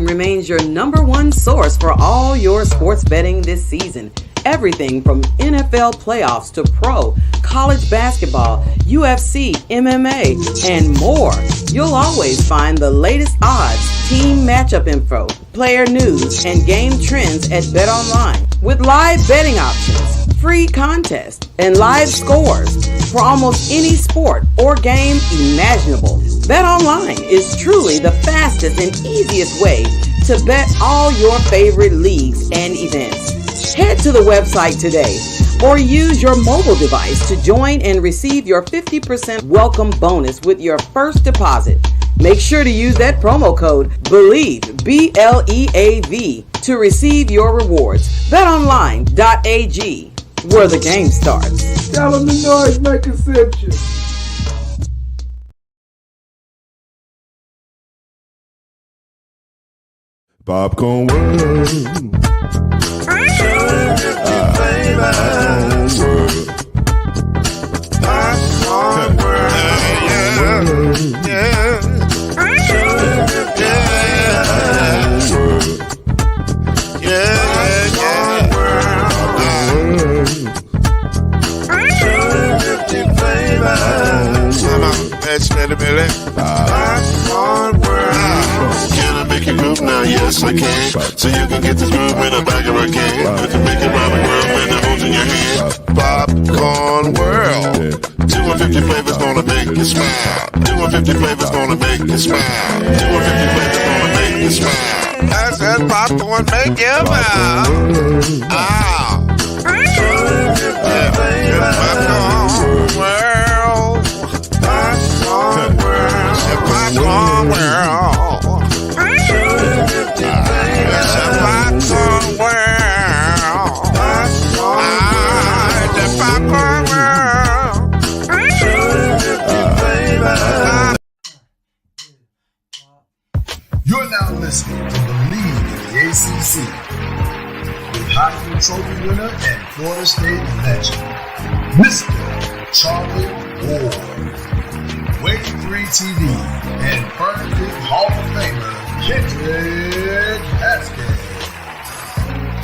remains your #1 source for all your sports betting this season. Everything from NFL playoffs to pro, college basketball, UFC, MMA, and more. You'll always find the latest odds, team matchup info, player news, and game trends at BetOnline. With live betting options, free contests, and live scores for almost any sport or game imaginable, BetOnline is truly the fastest and easiest way to bet all your favorite leagues and events. Head to the website today or use your mobile device to join and receive your 50% welcome bonus with your first deposit. Make sure to use that promo code BLEAV, BLEAV, to receive your rewards. BetOnline.ag, where the game starts. Tell them the noise make conception. Popcorn World. Popcorn World. Yeah. Popcorn World. Can I make you move now? Yes, I can. So you can get this groove in the back of a can. You can make it round the world when the holes in your hand. Popcorn World. 250 flavors gonna make you smile. 250 flavors gonna make you smile. 250 flavors gonna make you smile. I said popcorn make you smile. Ah. Popcorn World. Popcorn World. Popcorn World. Popcorn World. The Popcorn World. You're now listening to BLEAV in the ACC with Heisman Trophy winner and Florida State legend, Mr. Charlie Ward, Wave 3 TV, and Fern Creek Hall of Famer, Kendrick Haskins,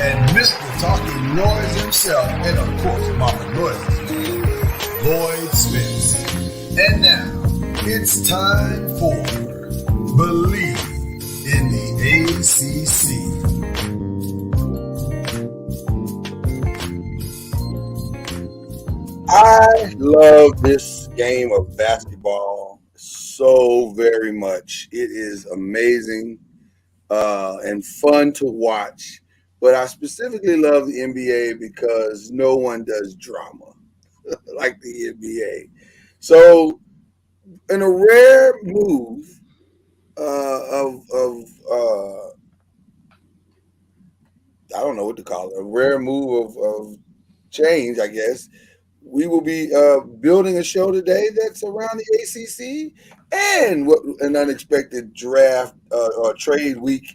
and Mr. Talking Noise himself, and of course, Mama Noise's man, Lloyd Spence. And now, it's time for BLEAV in the ACC. I love this game of basketball so very much. It is amazing and fun to watch. But I specifically love the NBA because no one does drama like the NBA. So, in a rare move I don't know what to call it, a rare move of change, I guess. We will be building a show today that's around the ACC and what an unexpected draft or trade week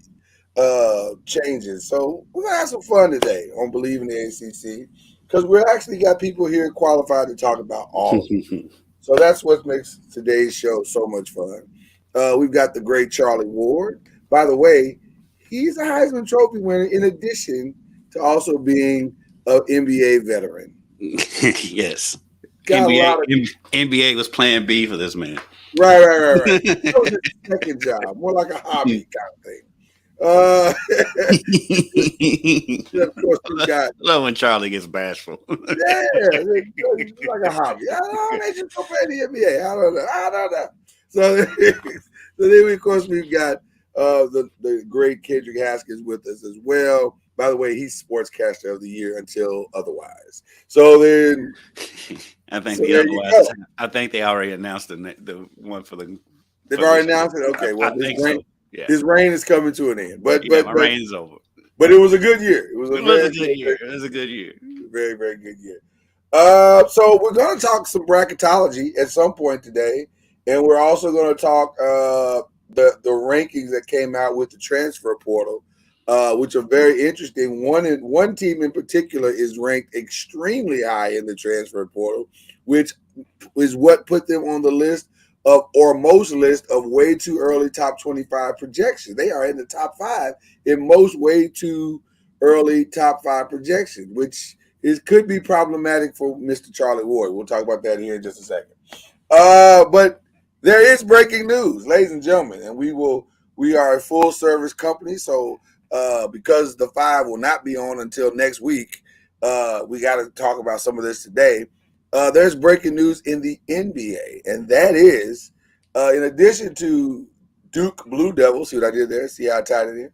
changes. So we're going to have some fun today on BLEAV in the ACC because we're actually got people here qualified to talk about all of it. So that's what makes today's show so much fun. We've got the great Charlie Ward. By the way, he's a Heisman Trophy winner in addition to also being an NBA veteran. Yes. NBA was plan B for this man. Right. That was his second job, more like a hobby kind of thing. Of course, we got. Love when Charlie gets bashful. It's like a hobby. They just go play the NBA. I don't know. So then, of course, we've got the great Kendrick Haskins with us as well. By the way, he's Sportscaster of the Year until otherwise. So then, I think they already announced the one for the. They've already announced it. Okay, well, his reign is coming to an end. But my reign is over. But it was a good year. It was a good year. Very, very good year. So we're going to talk some bracketology at some point today, and we're also going to talk the rankings that came out with the transfer portal. Which are very interesting. One team in particular is ranked extremely high in the transfer portal, which is what put them on the list or most list of way too early top 25 projections. They are in the top 5 in most way too early top 5 projections, which could be problematic for Mr. Charlie Ward. We'll talk about that here in just a second. But there is breaking news, ladies and gentlemen, and we are a full service company, so because the 5 will not be on until next week, we got to talk about some of this today. There's breaking news in the NBA, and that is, in addition to Duke Blue Devils, see what I did there? See how I tied it in?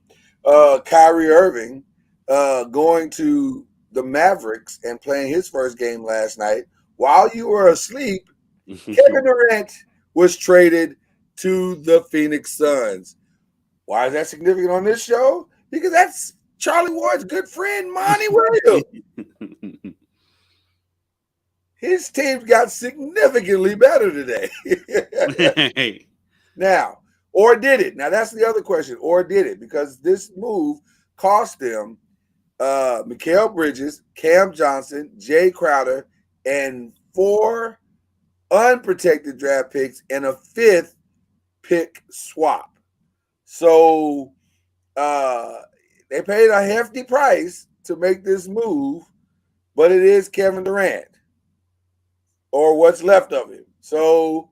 Kyrie Irving going to the Mavericks and playing his first game last night. While you were asleep, Kevin Durant was traded to the Phoenix Suns. Why is that significant on this show? Because that's Charlie Ward's good friend, Monty Williams. His team got significantly better today. Now, or did it? Now, that's the other question. Or did it? Because this move cost them Mikal Bridges, Cam Johnson, Jay Crowder, and 4 unprotected draft picks and a 5th pick swap. So they paid a hefty price to make this move, but it is Kevin Durant, or what's left of him. So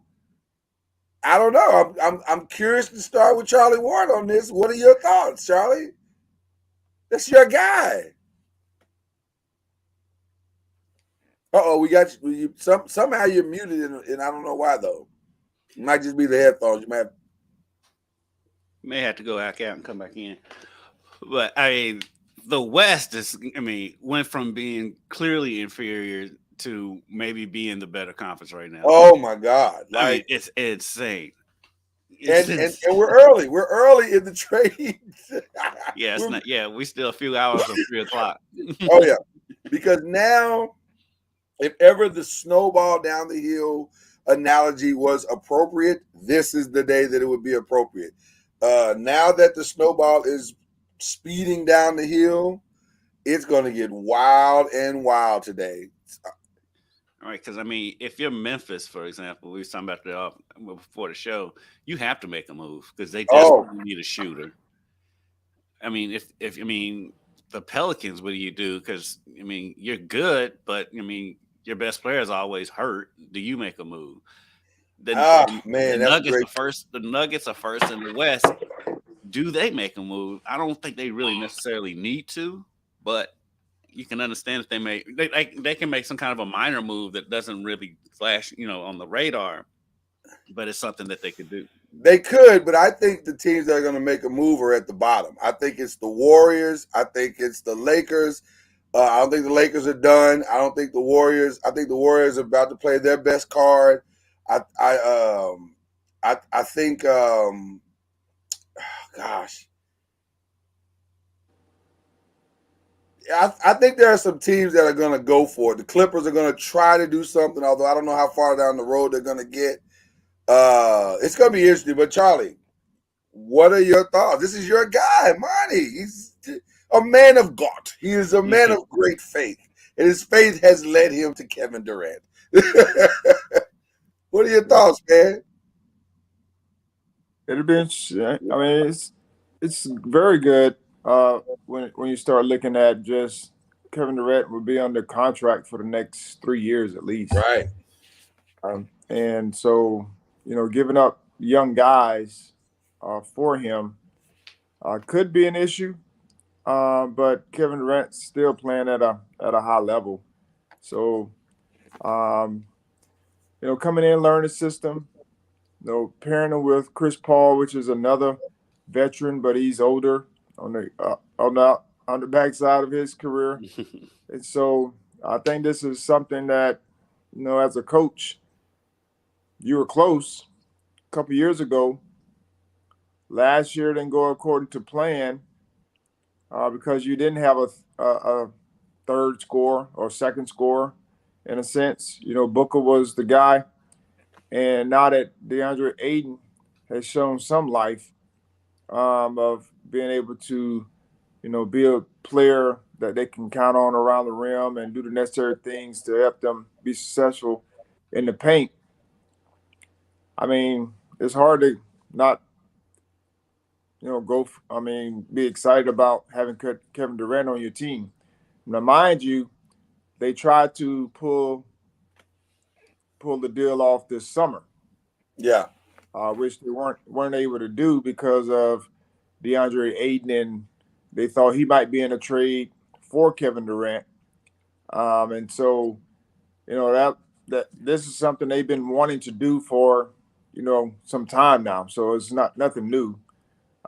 I don't know. I'm curious to start with Charlie Ward on this. What are your thoughts, Charlie? That's your guy. We got you. Somehow you're muted, and I don't know why though. It might just be the headphones. You may have to go back out and come back in. But I mean, the West went from being clearly inferior to maybe being the better conference right now. Oh my God! It's insane. And we're early. We're early in the trade. Yeah, it's not. Yeah, we still a few hours from 3:00. Oh yeah, because now, if ever the snowball down the hill analogy was appropriate, this is the day that it would be appropriate. Now that the snowball is speeding down the hill, it's going to get wild and wild today. All right, because if you're Memphis, for example, we were talking about that before the show, you have to make a move because they desperately need a shooter. If the Pelicans, what do you do? Because you're good, but your best player is always hurt. Do you make a move? The Nuggets are first in the West. Do they make a move? I don't think they really necessarily need to, but you can understand if they can make some kind of a minor move that doesn't really flash, on the radar, but it's something that they could do. They could, but I think the teams that are going to make a move are at the bottom. I think it's the Warriors. I think it's the Lakers. I don't think the Lakers are done. I don't think the Warriors. I think the Warriors are about to play their best card. I think. Gosh. I think there are some teams that are going to go for it. The Clippers are going to try to do something, although I don't know how far down the road they're going to get. It's going to be interesting. But, Charlie, what are your thoughts? This is your guy, Monty. He's a man of God. He is a man of great faith, and his faith has led him to Kevin Durant. What are your thoughts, man? It'll be interesting. It's very good. When you start looking at just Kevin Durant will be under contract for the next 3 years at least. Right. And so, giving up young guys for him could be an issue. But Kevin Durant's still playing at a high level. So, coming in, learning the system, pairing him with Chris Paul, which is another veteran, but he's older on the backside of his career. And so I think this is something that, as a coach, you were close a couple years ago. Last year didn't go according to plan because you didn't have a third scorer or second scorer in a sense. Booker was the guy. And now that DeAndre Ayton has shown some life of being able to, be a player that they can count on around the rim and do the necessary things to help them be successful in the paint, I mean, it's hard to not, be excited about having Kevin Durant on your team. Now, mind you, they tried to pull the deal off this summer. Yeah. Which they weren't able to do because of DeAndre Ayton, and they thought he might be in a trade for Kevin Durant. And so, that this is something they've been wanting to do for some time now. So it's nothing new.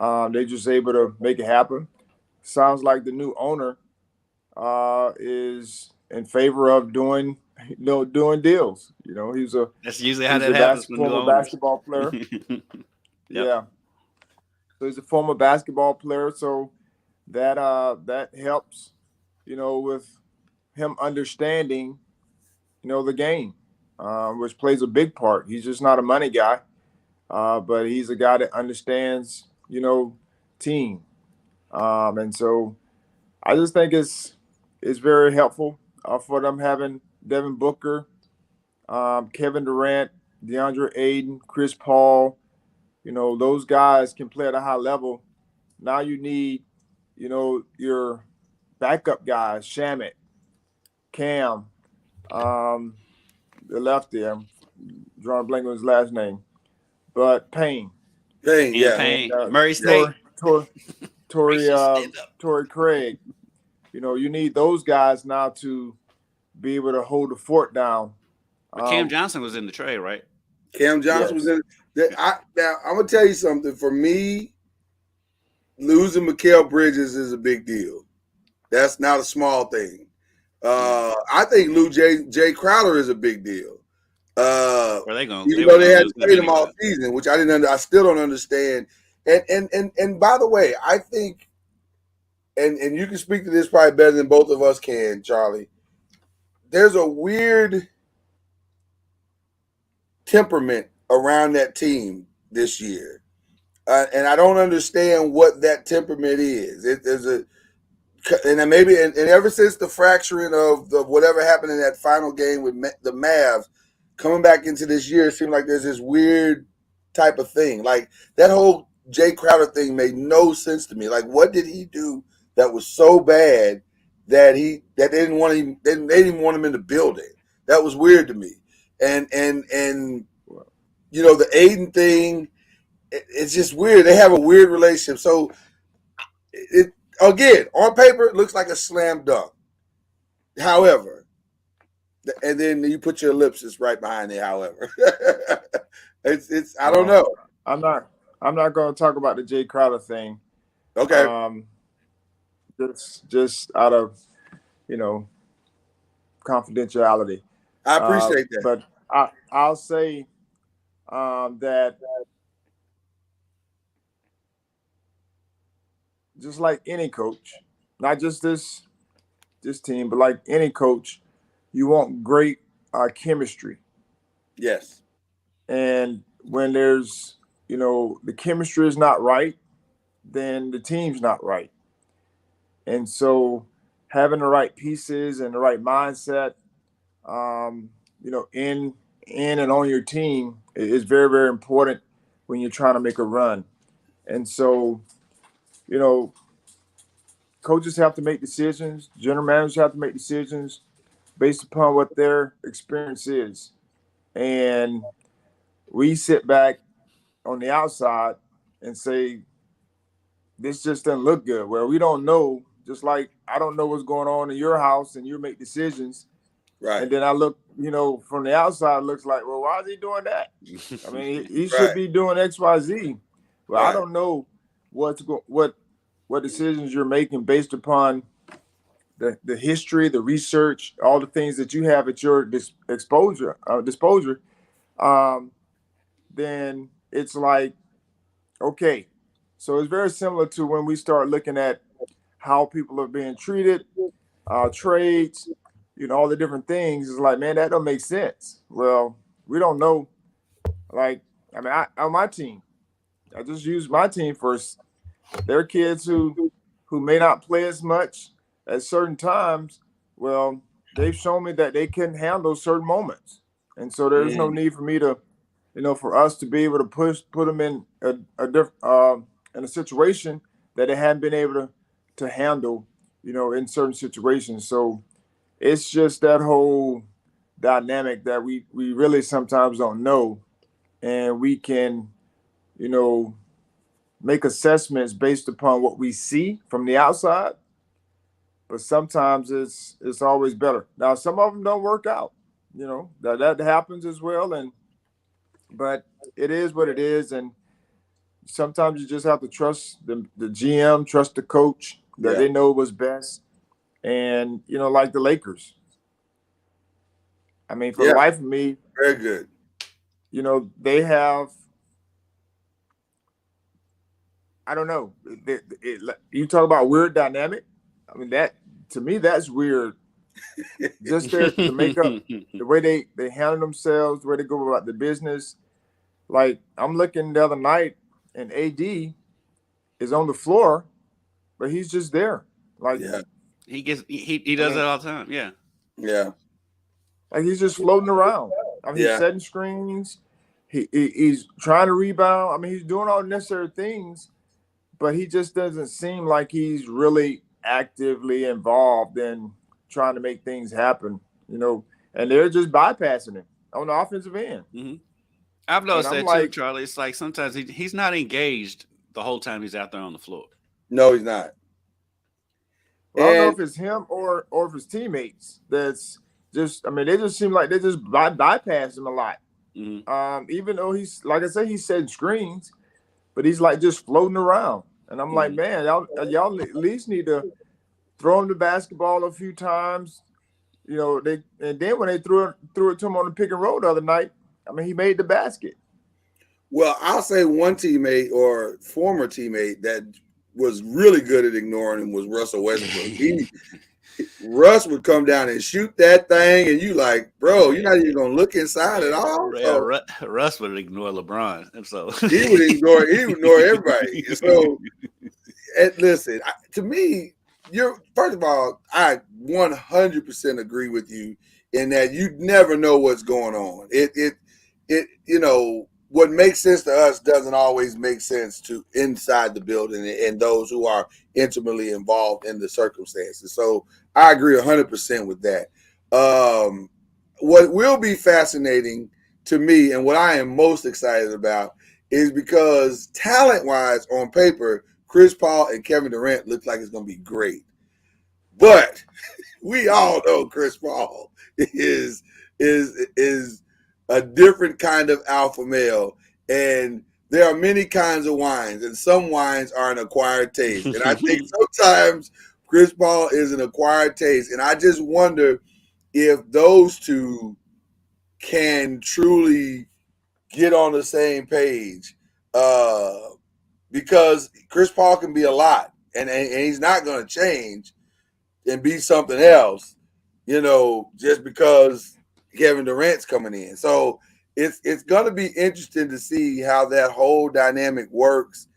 They're just able to make it happen. Sounds like the new owner is in favor of doing deals. That's usually how that happens with new former owners. basketball player. Yep. Yeah. So he's a former basketball player, so that helps, with him understanding, the game, which plays a big part. He's just not a money guy, but he's a guy that understands, team. And so I just think it's very helpful for them having Devin Booker, Kevin Durant, DeAndre Ayton, Chris Paul. Those guys can play at a high level. Now you need, your backup guys, Shamet, Cam, the lefty. I'm drawing a blank on his last name, but Payne. Yeah. Payne. Murray State. Torrey Craig. You need those guys now to be able to hold the fort down. But Cam Johnson was in the trade, right? Cam Johnson was in. Now I'm gonna tell you something. For me, losing Mikal Bridges is a big deal. That's not a small thing. I think Jay Crowder is a big deal. Where they going? Even though they had to trade him all season, which I still don't understand. And by the way, I think, and you can speak to this probably better than both of us can, Charlie. There's a weird temperament around that team this year, and I don't understand what that temperament is. And ever since the fracturing of whatever happened in that final game with the Mavs, coming back into this year, it seemed like there's this weird type of thing. Like that whole Jay Crowder thing made no sense to me. Like, what did he do that was so bad that they didn't want him? They didn't even want him in the building. That was weird to me. And the Aiden thing, it's just weird. They have a weird relationship. So again, on paper, it looks like a slam dunk. However, and then you put your ellipsis right behind it. However, it's I don't know. I'm not going to talk about the Jay Crowder thing. Okay. Just out of confidentiality. I appreciate that. But I'll say that just like any coach, not just this team, but like any coach, you want great chemistry. Yes. And when there's, the chemistry is not right, then the team's not right. And so having the right pieces and the right mindset, in and on your team is very, very important when you're trying to make a run. And so, coaches have to make decisions. General managers have to make decisions based upon what their experience is. And we sit back on the outside and say, this just doesn't look good. Well, we don't know, just like I don't know what's going on in your house and you make decisions. Right. And then I look, from the outside, it looks like, well, why is he doing that? I mean, he should be doing X, Y, Z. Well, I don't know what decisions you're making based upon the history, the research, all the things that you have at your disposal. Then it's like, okay. So it's very similar to when we start looking at how people are being treated, trades, all the different things. It's like, man, that don't make sense. Well, we don't know. Like, on my team, I just use my team first. There are kids who may not play as much at certain times. Well, they've shown me that they can handle certain moments. And so there's no need for me to for us to be able to put them in in a situation that they hadn't been able to handle, in certain situations. So it's just that whole dynamic that we really sometimes don't know, and we can, make assessments based upon what we see from the outside. But sometimes it's always better. Now some of them don't work out, that happens as well, but it is what it is, and sometimes you just have to trust the GM, trust the coach that they know what's best. And, like the Lakers. I mean, for the life of me, very good. They have, I don't know. You talk about weird dynamic. I mean, that to me, that's weird. Just the makeup, the way they handle themselves, the way they go about the business. Like, I'm looking the other night, and AD is on the floor, but he's just there. Like, he does it all the time. Yeah. Like, he's just floating around. I mean, he's setting screens. He's trying to rebound. I mean, he's doing all the necessary things, but he just doesn't seem like he's really actively involved in trying to make things happen, and they're just bypassing him on the offensive end. Mm-hmm. I've noticed that too, Charlie. It's like sometimes he's not engaged the whole time he's out there on the floor. No, he's not. Well, I don't know if it's him or if his teammates. That's just, I mean, they just seem like they just bypass him a lot. Mm-hmm. Even though he's, like I said, he's setting screens, but he's like just floating around. And I'm like, man, y'all at least need to throw him the basketball a few times. And then when they threw it to him on the pick and roll the other night, I mean, he made the basket. Well, I'll say one teammate or former teammate that was really good at ignoring him was Russell Westbrook. Russ would come down and shoot that thing, and you like, bro, you're not even gonna look inside at all. Yeah, Russ would ignore LeBron, and so he would ignore everybody. So, listen, to me, first of all, I 100% agree with you in that you never know what's going on. What makes sense to us doesn't always make sense to inside the building and those who are intimately involved in the circumstances. So I agree 100% with that. What will be fascinating to me and what I am most excited about is because talent-wise on paper, Chris Paul and Kevin Durant look like it's going to be great. But we all know Chris Paul is a different kind of alpha male, and there are many kinds of wines, and some wines are an acquired taste. And I think sometimes Chris Paul is an acquired taste, and I just wonder if those two can truly get on the same page, because Chris Paul can be a lot, and he's not going to change and be something else, just because Kevin Durant's coming in. So it's going to be interesting to see how that whole dynamic works.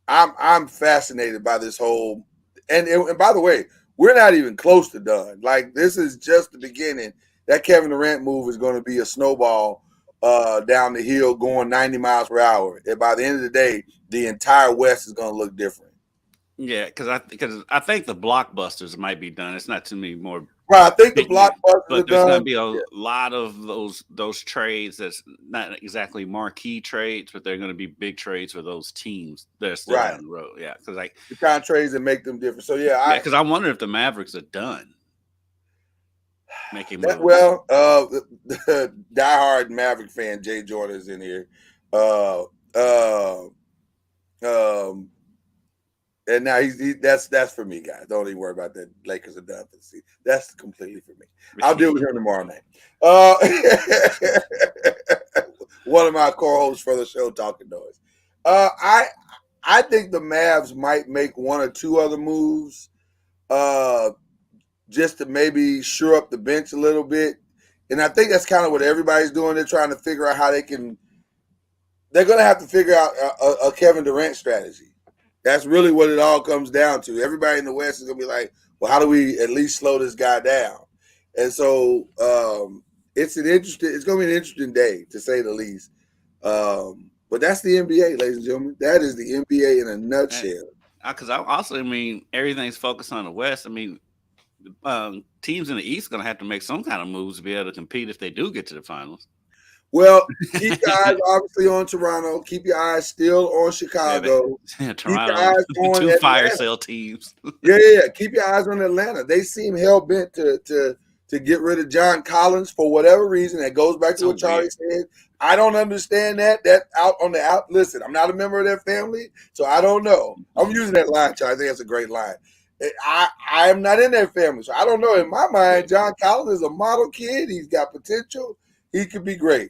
I'm fascinated by this whole, and by the way, we're not even close to done. Like, this is just the beginning. That Kevin Durant move is going to be a snowball down the hill going 90 miles per hour. And by the end of the day, the entire West is going to look different. Yeah, because I think the blockbusters might be done. It's not too many more. Right, I think the blockbusters but there's going to be a lot of those trades that's not exactly marquee trades, but they're going to be big trades for those teams that are still down the road. Yeah, because like the kind of trades that make them different. So because I wonder if the Mavericks are done making moves. Well, the diehard Maverick fan Jay Jordan is in here. And now that's for me, guys. Don't even worry about that. Lakers are done for the season. That's completely for me. I'll deal with him tomorrow night. One of my co-hosts for the show, Talking Noise. I think the Mavs might make one or two other moves, just to maybe shore up the bench a little bit. And I think that's kind of what everybody's doing. They're trying to figure out how they can. They're going to have to figure out a Kevin Durant strategy. That's really what it all comes down to. Everybody in the West is going to be like, well, how do we at least slow this guy down? And so It's going to be an interesting day, to say the least. But that's the NBA, ladies and gentlemen. That is the NBA in a nutshell. Because I also, everything's focused on the West. Teams in the East are going to have to make some kind of moves to be able to compete if they do get to the finals. Well, keep your eyes obviously on Toronto. Keep your eyes still on Chicago. Toronto, keep your eyes on 2 Atlanta. fire sale teams. Yeah. Keep your eyes on Atlanta. They seem hell bent to get rid of John Collins for whatever reason. That goes back to what Charlie said. I don't understand that. That out on the out. Listen, I'm not a member of their family, so I don't know. I'm using that line, Charlie. I think that's a great line. I am not in their family, so I don't know. In my mind, John Collins is a model kid. He's got potential. He could be great.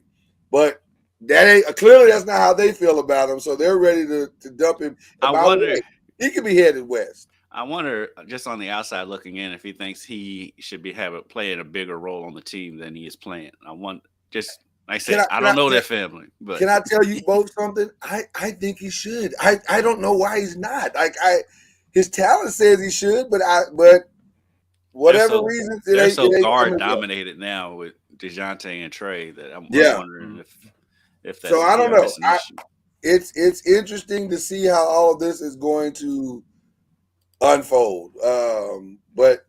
But that ain't clearly that's not how they feel about him. So they're ready to dump him. I wonder he could be headed west. I wonder, just on the outside looking in, if he thinks he should be playing a bigger role on the team than he is playing. I want just like I said, I don't know their family. But can I tell you both something? I think he should. I don't know why he's not. His talent says he should, but whatever reason they're so guard dominated now with DeJounte and Trey that I'm wondering if that's so I don't know. It's interesting to see how all of this is going to unfold. But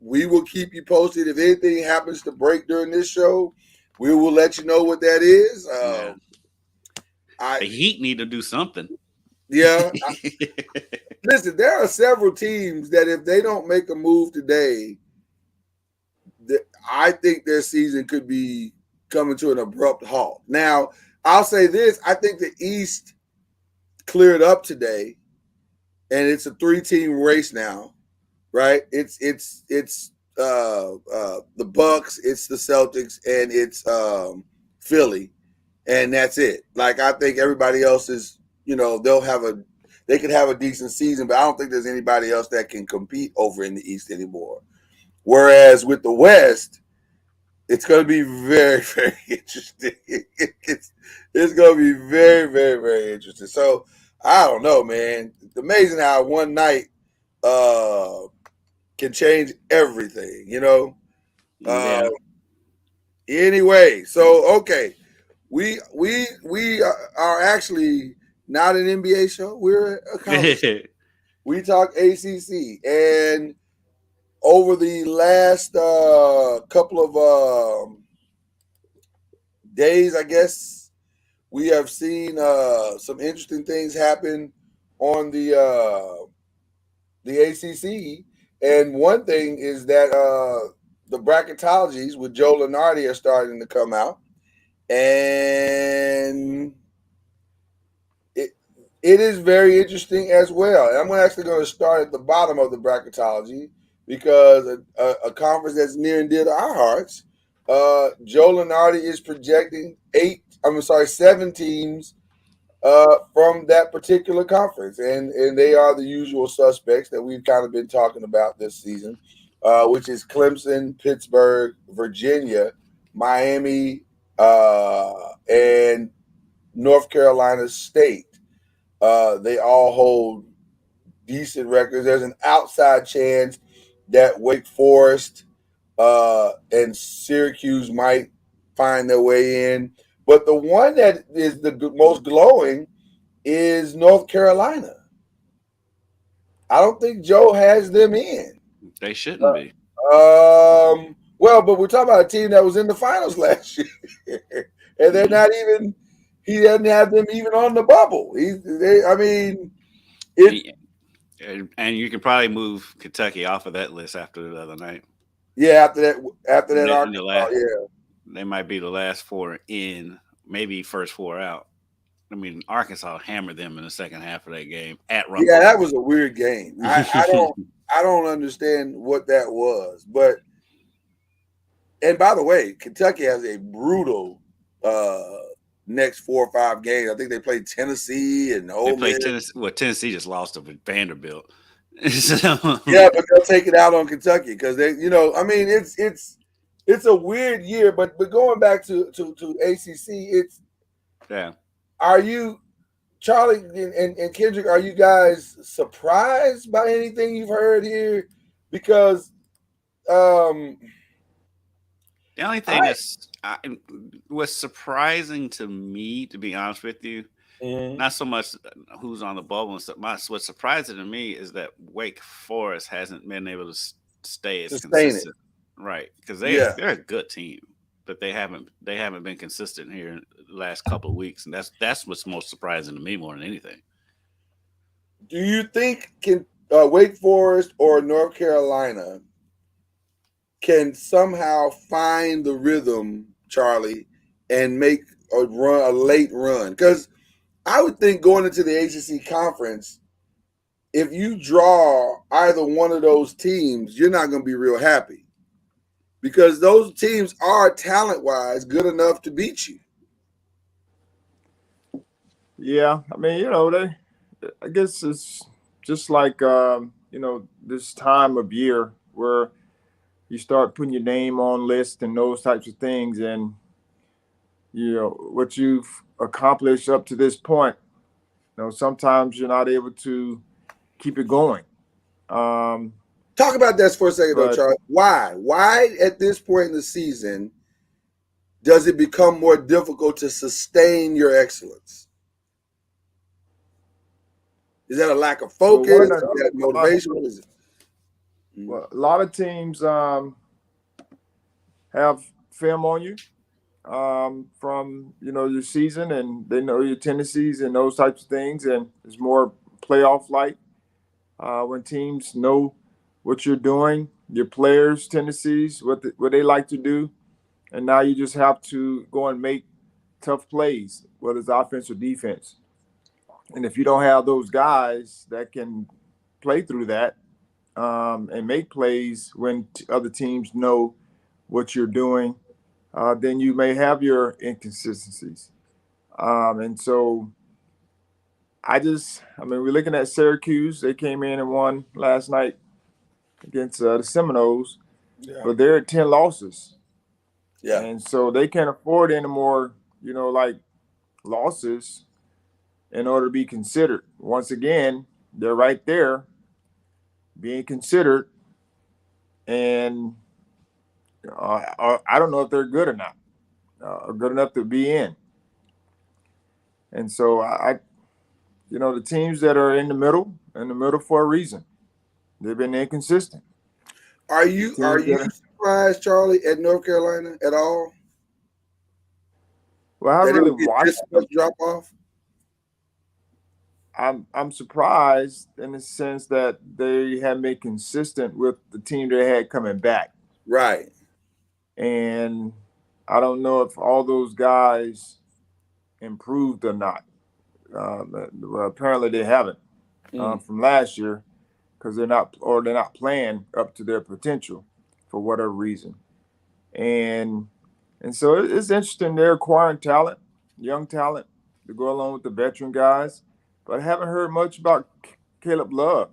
we will keep you posted. If anything happens to break during this show, we will let you know what that is. The Heat need to do something. Yeah. Listen, there are several teams that if they don't make a move today, I think their season could be coming to an abrupt halt. Now, I'll say this. I think the East cleared up today, and it's a 3-team race now, right? It's the Bucks, it's the Celtics, and it's Philly, and that's it. Like, I think everybody else is, they could have a decent season, but I don't think there's anybody else that can compete over in the East anymore. Whereas with the West, it's going to be very, very interesting. It's going to be very, very, very interesting. So I don't know, man. It's amazing how one night can change everything, Yeah. Anyway, so okay, we are actually not an NBA show. We're a conversation. We talk ACC, and over the last couple of days, I guess, we have seen some interesting things happen on the ACC. And one thing is that the bracketologies with Joe Lunardi are starting to come out. And it is very interesting as well. And I'm actually going to start at the bottom of the bracketology because a conference that's near and dear to our hearts, Joe Lunardi is projecting 7 teams from that particular conference. And they are the usual suspects that we've kind of been talking about this season, which is Clemson, Pittsburgh, Virginia, Miami, and North Carolina State. They all hold decent records. There's an outside chance that Wake Forest and Syracuse might find their way in. But the one that is the most glowing is North Carolina. I don't think Joe has them in. They shouldn't be. Well, but we're talking about a team that was in the finals last year. And they're not even – he doesn't have them even on the bubble. And you can probably move Kentucky off of that list after the other night. Yeah, after that Arkansas, they might be the last 4 in, maybe first 4 out. Arkansas hammered them in the second half of that game at Rumpel. Yeah, that was a weird game. I don't understand what that was. But and by the way, Kentucky has a brutal next 4 or 5 games. I think they played Tennessee and Ole Miss. Tennessee. Well, Tennessee just lost to Vanderbilt. Yeah, but they'll take it out on Kentucky because they, it's a weird year. But going back to ACC, Are you, Charlie and Kendrick? Are you guys surprised by anything you've heard here? Because The only thing was surprising to me, to be honest with you, not so much who's on the bubble and stuff. What's surprising to me is that Wake Forest hasn't been able to stay as consistent, right? Because they're a good team, but they haven't been consistent here in the last couple of weeks, and that's what's most surprising to me more than anything. Do you think can Wake Forest or North Carolina can somehow find the rhythm, Charlie, and make a late run? Because I would think going into the ACC conference, if you draw either one of those teams, you're not going to be real happy because those teams are talent-wise good enough to beat you. Yeah, I mean, I guess it's just like this time of year where you start putting your name on lists and those types of things, and what you've accomplished up to this point. Sometimes you're not able to keep it going. Talk about that for a second, though, Charlie. Why at this point in the season does it become more difficult to sustain your excellence? Is that a lack of focus? Is that motivation? What is it? Well, a lot of teams have film on you from your season, and they know your tendencies and those types of things, and it's more playoff-like when teams know what you're doing, your players' tendencies, what they like to do, and now you just have to go and make tough plays, whether it's offense or defense. And if you don't have those guys that can play through that and make plays when other teams know what you're doing, then you may have your inconsistencies. And so we're looking at Syracuse. They came in and won last night against the Seminoles, but they're at 10 losses. Yeah. And so they can't afford any more, losses in order to be considered. Once again, they're right there being considered, and I don't know if they're good or not, or good enough to be in. And so the teams that are in the middle for a reason. They've been inconsistent. Are you surprised, Charlie, at North Carolina at all? Well, I really watched them drop off. I'm surprised in the sense that they have been consistent with the team they had coming back. Right. And I don't know if all those guys improved or not. Well, apparently they haven't from last year because they're not playing up to their potential for whatever reason. And so it's interesting. They're acquiring talent, young talent, to go along with the veteran guys. But I haven't heard much about Caleb Love.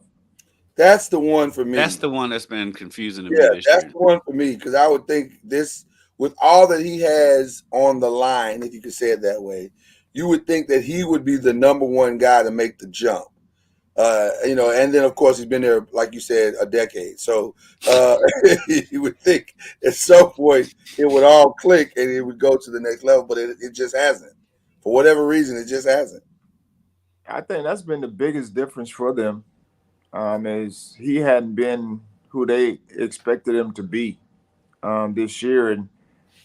That's the one for me. That's the one that's been confusing to me this year. That's the one for me because I would think this, with all that he has on the line, if you could say it that way, you would think that he would be the number one guy to make the jump. And then, of course, he's been there, like you said, a decade. So you would think at some point it would all click and it would go to the next level, but it just hasn't. For whatever reason, it just hasn't. I think that's been the biggest difference for them is he hadn't been who they expected him to be this year. And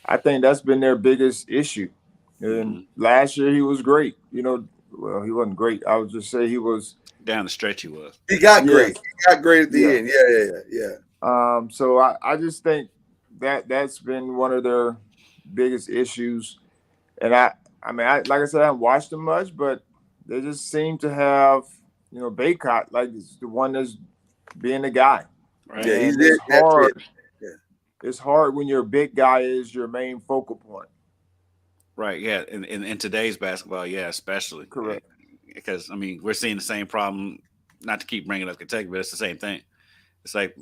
I think that's been their biggest issue. And last year he was great. Well, he wasn't great. I would just say he was. Down the stretch he was. He got great. He got great at the end. Yeah. So I just think that's been one of their biggest issues. And I like I said, I haven't watched them much, but they just seem to have, Baycott, like the one that's being the guy. Right. Yeah, he's it's hard. Yeah. It's hard when your big guy is your main focal point. Right. Yeah. In today's basketball, especially. Correct. Because we're seeing the same problem. Not to keep bringing up Kentucky, but it's the same thing. It's like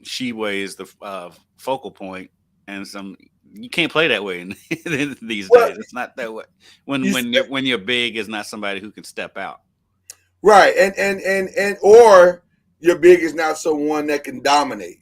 Sheway is the focal point, and you can't play that way these days. It's not that way. When you're big is not somebody who can step out. Right, and or your big is not someone that can dominate.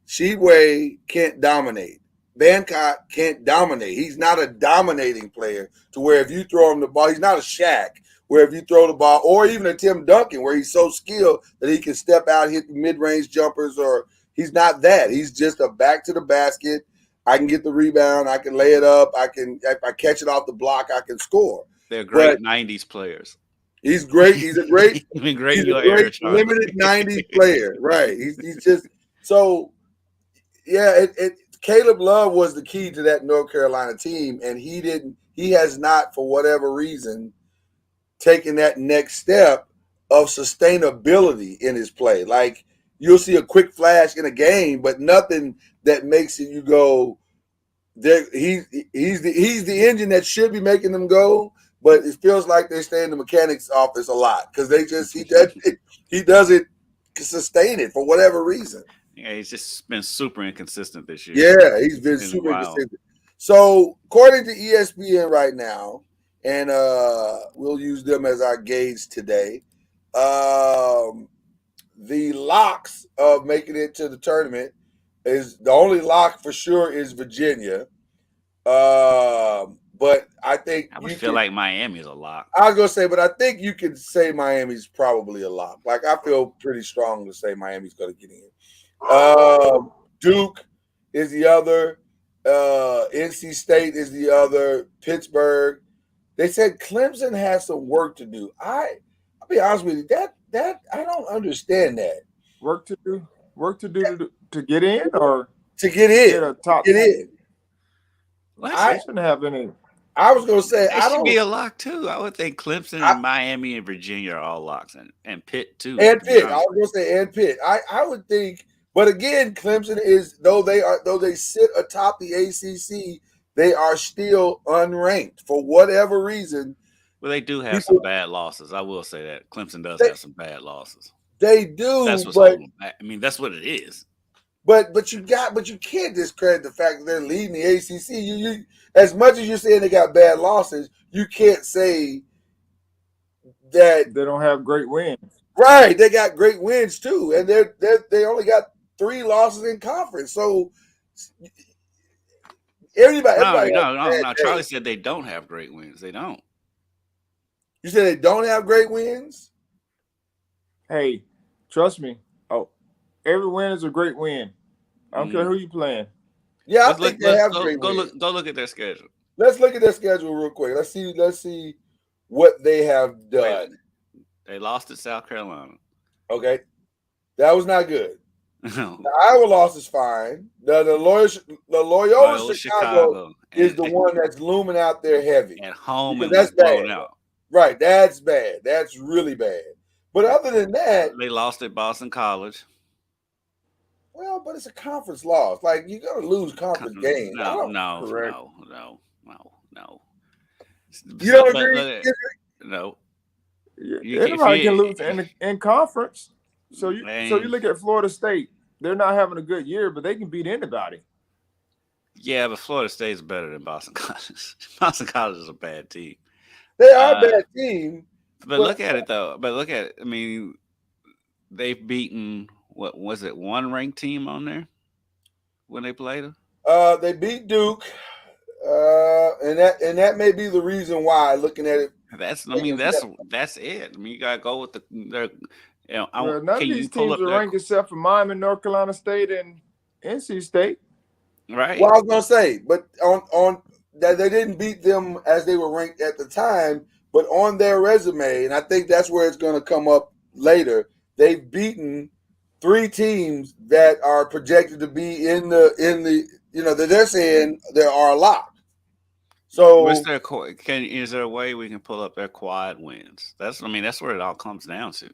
Sheway can't dominate. Bangkok can't dominate. He's not a dominating player to where if you throw him the ball, he's not a Shaq, where if you throw the ball, or even a Tim Duncan, where he's so skilled that he can step out, hit mid-range jumpers, or he's not that. He's just a back to the basket. I can get the rebound. I can lay it up. If I catch it off the block, I can score. They're great 90s players. He's great. He's a great, great, he's a great limited 90s player. Right. He's just so, yeah, Caleb Love was the key to that North Carolina team, and he has not, for whatever reason, taken that next step of sustainability in his play. Like, you'll see a quick flash in a game, but nothing that makes it you go, he's the engine that should be making them go, but it feels like they stay in the mechanics office a lot because he doesn't sustain it for whatever reason. Yeah, he's just been super inconsistent this year. Yeah, he's been super inconsistent. So, according to ESPN right now, and we'll use them as our gauge today, the locks of making it to the tournament is the only lock for sure is Virginia. But I think I would feel like Miami's a lock. I was gonna say, but I think you could say Miami's probably a lock. Like, I feel pretty strong to say Miami's gonna get in. Duke is the other. NC State is the other. Pittsburgh. They said Clemson has some work to do. I'll be honest with you. That I don't understand that. Work to do to get in, or to get in. Get a top. Get in. I shouldn't have any. I was going to say, I should be a lock too. I would think Clemson and Miami and Virginia are all locks, and Pitt too. And Pitt. I was going to say, and Pitt. I would think, but again, Clemson is though they sit atop the ACC, they are still unranked for whatever reason. Well, they do have some bad losses. I will say that Clemson does have some bad losses. They do. That's what's holding them back. I mean, that's what it is. But you can't discredit the fact that they're leading the ACC. You as much as you're saying they got bad losses, you can't say that they don't have great wins. Right, they got great wins too, and they only got 3 losses in conference. So everybody. No. Charlie said they don't have great wins. They don't. You said they don't have great wins? Hey, trust me. Oh, every win is a great win. I don't care who you playing. Yeah, I think they have great wins. Go look at their schedule. Let's look at their schedule real quick. Let's see what they have done. They lost to South Carolina. Okay, that was not good. No. The Iowa loss is fine. The Loyola Chicago is the one that's looming out there heavy. At home, and that's blown bad. Out. Right, that's bad. That's really bad. But other than that, they lost at Boston College. Well, but it's a conference loss. Like, you're gonna lose conference games. No. You don't agree? No. Anybody can lose in conference. So you look at Florida State. They're not having a good year, but they can beat anybody. Yeah, but Florida State is better than Boston College. Boston College is a bad team. They are a bad team. But look at it though. I mean, they've beaten what was it? One ranked team on there when they played them. They beat Duke, and that may be the reason why. Looking at it, that's it. I mean, you gotta go with none of these teams are ranked except for Miami, North Carolina State, and NC State. Right. Well, I was gonna say, but on that they didn't beat them as they were ranked at the time, but on their resume, and I think that's where it's going to come up later. They've beaten 3 teams that are projected to be in the that they're saying there are a lot. So is there a way we can pull up their quad wins? That's where it all comes down to.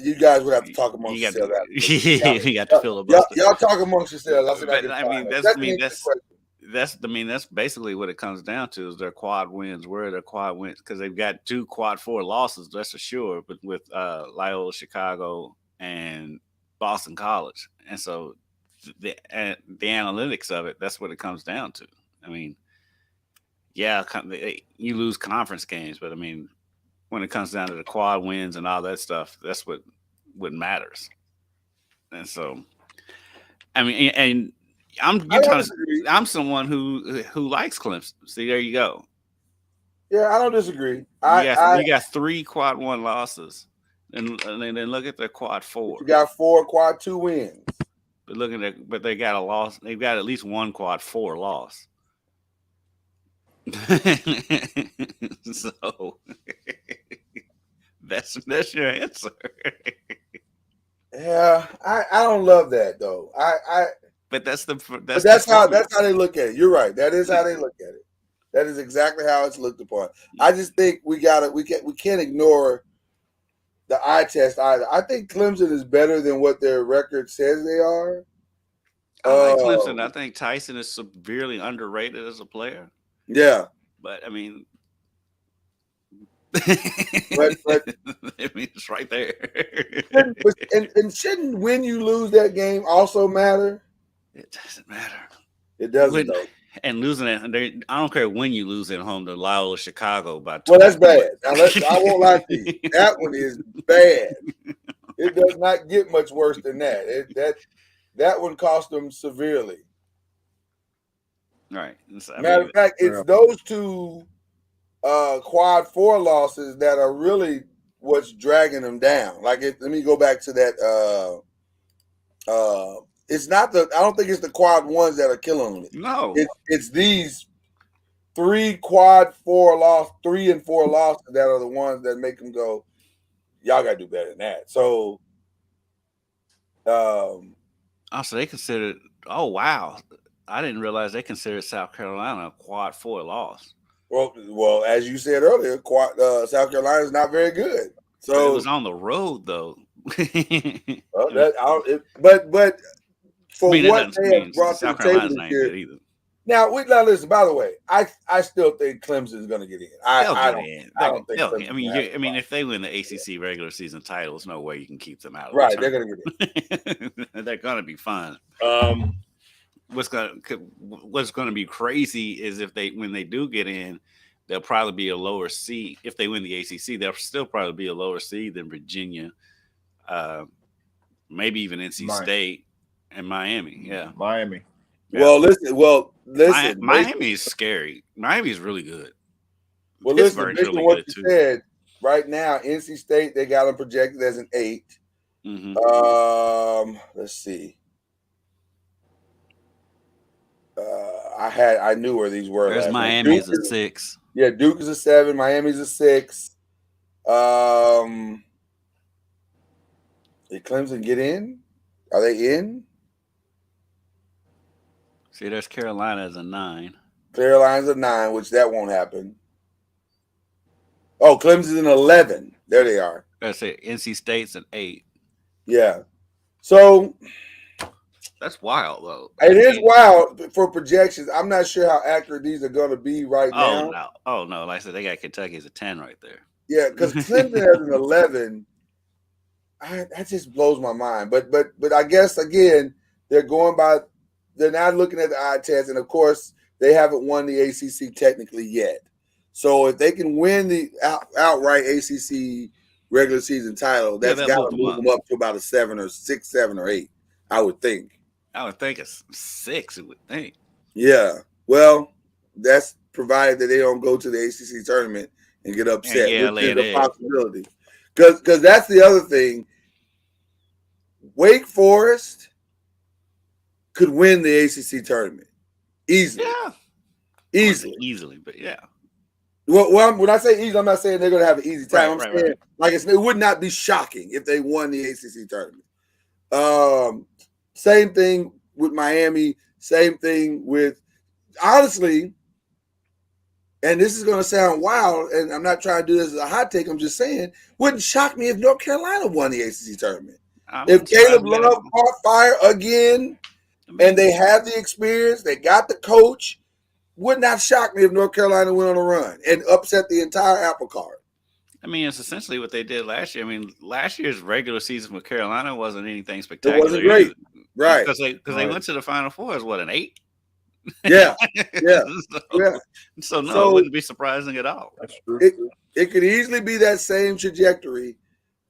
You guys would have to talk amongst yourselves. You got to filibuster. Y'all talk amongst yourselves. That's basically what it comes down to is their quad wins. Where are their quad wins? Because they've got 2 quad 4 losses, that's for sure. But with Loyola Chicago and Boston College, and so the analytics of it, that's what it comes down to. I mean, yeah, you lose conference games, but I mean, when it comes down to the quad wins and all that stuff, that's what matters. And so, I mean, and I'm someone who likes Clemson. See, there you go. Yeah, I don't disagree. You got 3 quad 1 losses, and then look at their quad 4. You got 4 quad 2 wins. But they got a loss. They've got at least 1 quad 4 loss. So that's your answer. Yeah, I don't love that though. But that's how they look at it. You're right. That is how they look at it. That is exactly how it's looked upon. I just think we can't ignore the eye test either. I think Clemson is better than what their record says they are. I like Clemson. I think Tyson is severely underrated as a player. Yeah. But I mean, but I mean, it's right there. and shouldn't when you lose that game also matter? It doesn't matter. It doesn't though. And losing it, I don't care when you lose at home to Loyola Chicago by 20. Well, that's bad. Now, I won't lie to you. That one is bad. It does not get much worse than that. That one cost them severely. Right. Matter of fact, it's those 2 quad 4 losses that are really what's dragging them down. Like, let me go back to that. It's not I don't think it's the quad 1s that are killing them. No, it's these 3 quad 4 loss, 3 and 4 losses that are the ones that make them go, y'all got to do better than that. So, so they considered. Oh wow, I didn't realize they considered South Carolina a quad 4 loss. Well, as you said earlier, South Carolina is not very good. So but it was on the road though. But for what they have brought to the table this year. Now listen. By the way, I still think Clemson is going to get in. I don't think. If they win the ACC regular season title, there's no way you can keep them out. Right, they're going to get in. They're going to be fine. What's going to be crazy is when they do get in, they'll probably be a lower seed. If they win the ACC, they'll still probably be a lower seed than Virginia, maybe even NC State and Miami. Yeah, Miami. Yeah. Well, listen. Miami is scary. Miami is really good. Well, listen to what you said. Right now, NC State, they got them projected as an 8. Mm-hmm. Let's see. I knew where these were. There's Miami is a 6. Yeah, Duke is a 7. Miami's a 6. Did Clemson get in? Are they in? See, there's Carolina as a 9. Carolina's a 9, which that won't happen. Oh, Clemson's an 11. There they are. That's it. NC State's an 8. Yeah. So that's wild, though. It is wild for projections. I'm not sure how accurate these are going to be now. Oh, no. Like I said, they got Kentucky as a 10 right there. Yeah, because Clemson has an 11. That just blows my mind. But I guess, again, they're not looking at the eye test. And, of course, they haven't won the ACC technically yet. So if they can win the outright ACC regular season title, that's got to move them up to about a 7 or 6, 7 or 8, I would think. I would think it's 6, it would think. Yeah. Well, that's provided that they don't go to the ACC tournament and get upset. Which is a possibility. Because that's the other thing. Wake Forest could win the ACC tournament easily. Yeah. Easily, but yeah. Well, when I say easy, I'm not saying they're going to have an easy time. I'm saying it would not be shocking if they won the ACC tournament. Same thing with Miami. Same thing with, honestly, and this is going to sound wild, and I'm not trying to do this as a hot take. I'm just saying, wouldn't shock me if North Carolina won the ACC tournament. If Caleb Love caught fire again, and they have the experience, they got the coach, would not shock me if North Carolina went on a run and upset the entire apple cart. I mean, it's essentially what they did last year. I mean, last year's regular season with Carolina wasn't anything spectacular. It wasn't great, either. Right? Because they went to the Final Four as what, an 8? Yeah. So it wouldn't be surprising at all. That's true. It could easily be that same trajectory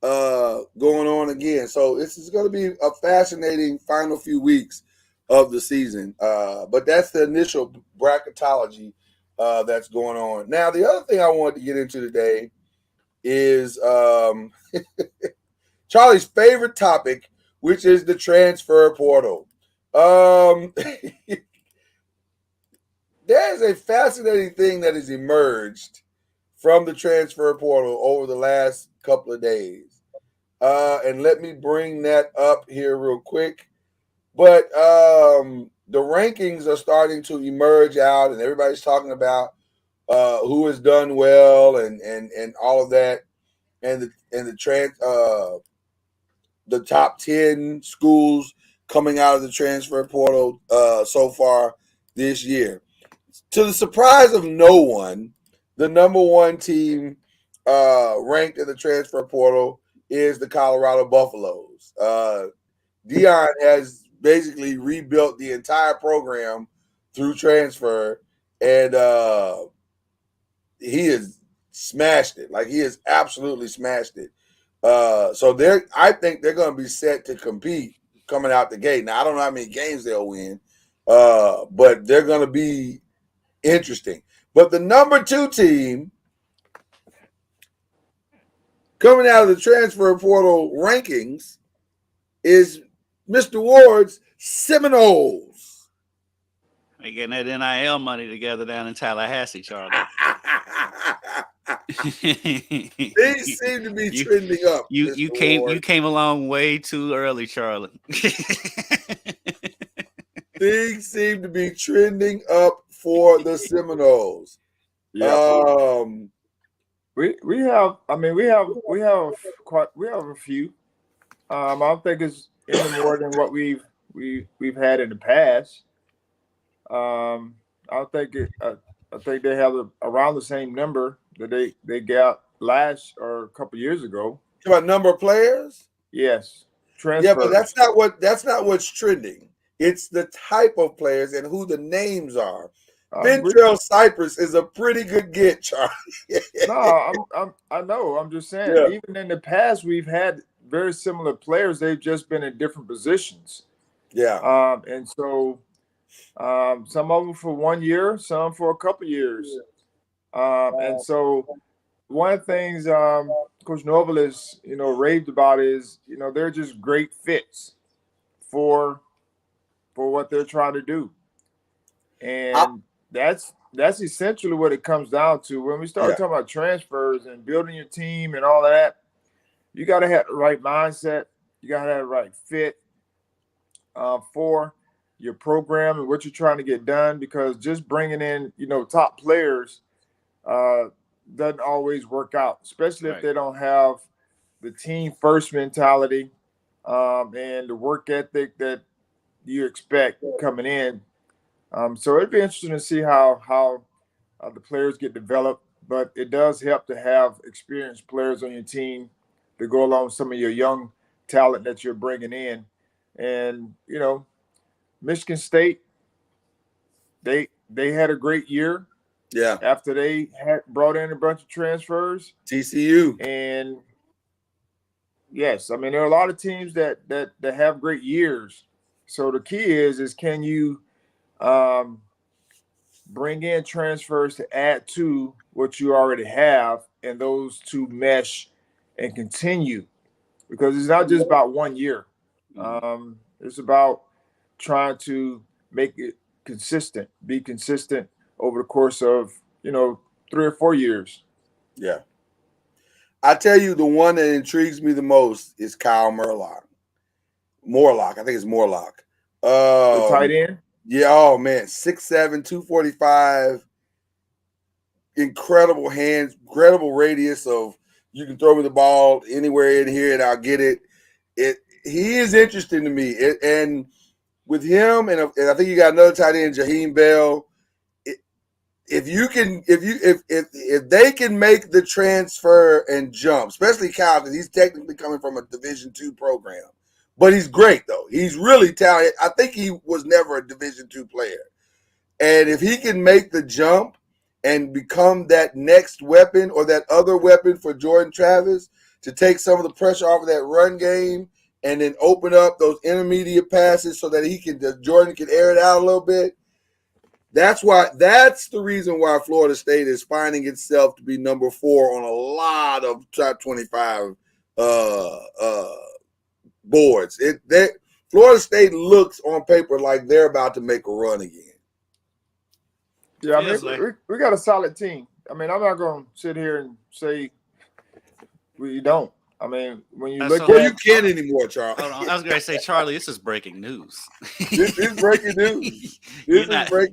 going on again. So this is going to be a fascinating final few weeks. of the season. But that's the initial bracketology that's going on. Now, the other thing I wanted to get into today is Charlie's favorite topic, which is the transfer portal. There's a fascinating thing that has emerged from the transfer portal over the last couple of days. And let me bring that up here real quick. But the rankings are starting to emerge out, and everybody's talking about who has done well and all of that, and the top 10 schools coming out of the transfer portal so far this year. To the surprise of no one, the number one team ranked in the transfer portal is the Colorado Buffaloes. Dion has basically rebuilt the entire program through transfer, and he has smashed it. Like, he has absolutely smashed it. So I think they're going to be set to compete coming out the gate. Now, I don't know how many games they'll win, but they're going to be interesting. But the number 2 team coming out of the transfer portal rankings is Mr. Ward's Seminoles. They getting that NIL money together down in Tallahassee, Charlie. These seem to be trending up. You came along way too early, Charlie. Things seem to be trending up for the Seminoles. Yeah. We have a few. I don't think it's any more than what we've had in the past. I think they have around the same number that they got last or a couple years ago. About number of players? Yes. Transfers. Yeah, but that's not what's trending. It's the type of players and who the names are. Ventrell Cypress is a pretty good get, Charlie. No, I know. I'm just saying. Yeah. Even in the past, we've had very similar players. They've just been in different positions. Yeah. And so some of them for 1 year, some for a couple years. And so one of the things Coach Norvell is, raved about is, they're just great fits for what they're trying to do. And that's essentially what it comes down to. When we start talking about transfers and building your team and all of that, you got to have the right mindset. You got to have the right fit for your program and what you're trying to get done, because just bringing in, top players doesn't always work out, especially if they don't have the team first mentality and the work ethic that you expect coming in. So it'd be interesting to see how the players get developed, but it does help to have experienced players on your team to go along with some of your young talent that you're bringing in. And, Michigan State, they had a great year. Yeah. After they had brought in a bunch of transfers. TCU. And yes, I mean, there are a lot of teams that have great years. So the key is can you bring in transfers to add to what you already have, and those two mesh and continue, because it's not just about 1 year. It's about trying to make it consistent, be consistent over the course of, 3 or 4 years. Yeah. I tell you, the one that intrigues me the most is Kyle Morlock. I think it's Morlock. The tight end? Yeah, oh man, 6'7", 245, incredible hands, incredible radius of you can throw me the ball anywhere in here and I'll get it. He is interesting to me, and with him and I think you got another tight end, Jaheim Bell. If they can make the transfer and jump, especially Kyle, because he's technically coming from a Division II program. But he's great, though. He's really talented. I think he was never a Division II player. And if he can make the jump and become that next weapon or that other weapon for Jordan Travis to take some of the pressure off of that run game and then open up those intermediate passes so that Jordan can air it out a little bit. That's the reason why Florida State is finding itself to be number 4 on a lot of top 25 boards. Florida State looks on paper like they're about to make a run again. Yeah, I mean, we got a solid team. I mean, I'm not going to sit here and say we don't. I mean, when you look you can't anymore, Charlie. Hold on. I was going to say, Charlie, this is breaking news. This is breaking news. You're not this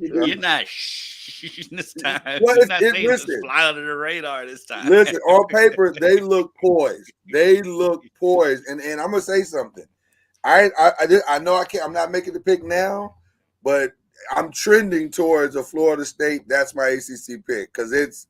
time. Well, you're not saying listen, fly under the radar this time. Listen, on paper, they look poised. And I'm going to say something. I know I can't. I'm not making the pick now, but I'm trending towards a Florida State. That's my ACC pick because